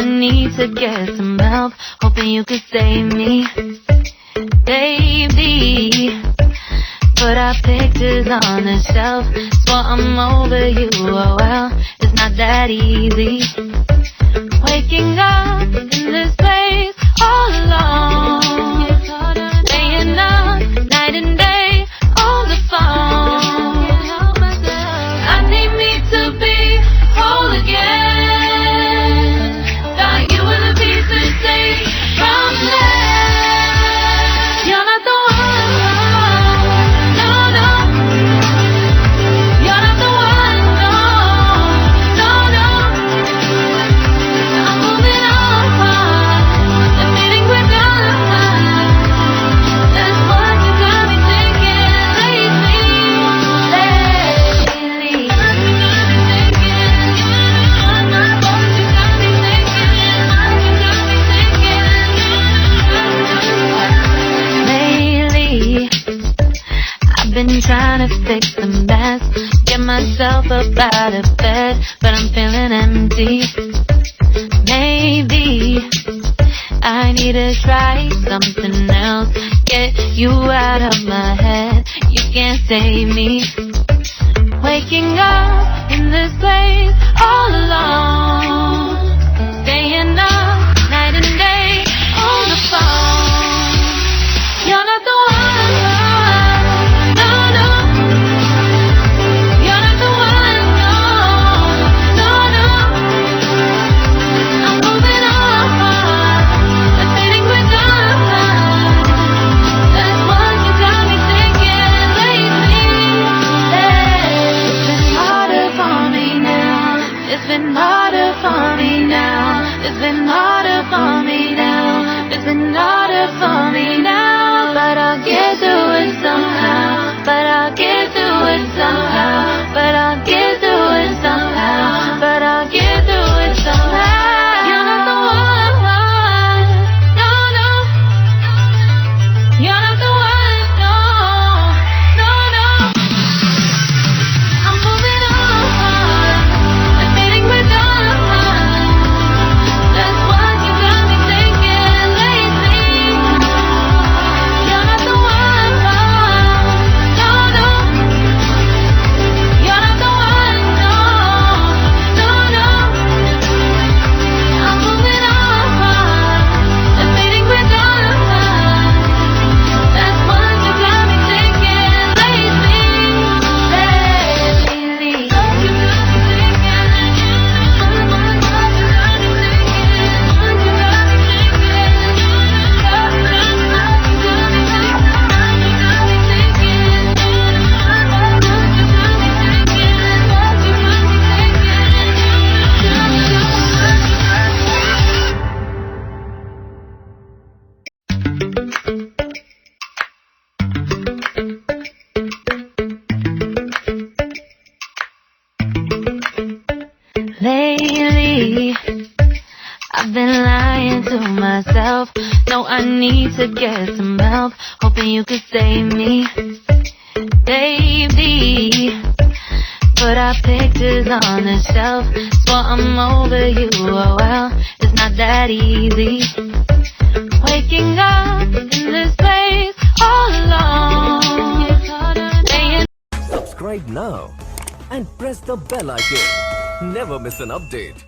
need to get some help, hoping you could save me, baby. Put our pictures on the shelf, swore I'm over you, oh well, it's not that easy. Waking up in this place all alone, staying up night and day on the phone. I need me to be whole again. Thought you were the piece to take from there. You're not the one, no, no. You're not the one, no, no, no. I'm moving on, the feeling we're done. That's what you got me thinking lately. I've been trying to fix the mess, get myself up out of bed, but I'm feeling empty. Maybe I need to try something else, get you out of my head. You can't save me. Waking up in this place all alone, staying up night and day on the phone. You're not the one, no, no. You're not the one, no, no, no. I'm moving on, the feeling we're done. That's what you got me thinking lately. It's been harder for me now. It's been harder for me now. It's been harder for me now. It's been harder for me now. But I'll get through it somehow. But I'll get through it somehow. But I'll get through it somehow. But I'll get through it somehow. You're not the one, no, no. You're not the one, no, no, no. I'm moving on, the feeling we're done. That's what you got me thinking lately. You're not the one, no, no. You're not the one, no, no, no. I'm moving on, the feeling we're done. That's what you got me thinking lately. Lately, I've been lying to myself. No, I need to get some help, hoping you could save me, baby. Put our pictures on the shelf, swore I'm over you, oh well, it's not that easy. Waking up in this place all alone, staying. Subscribe now and press the bell icon. Never miss an update.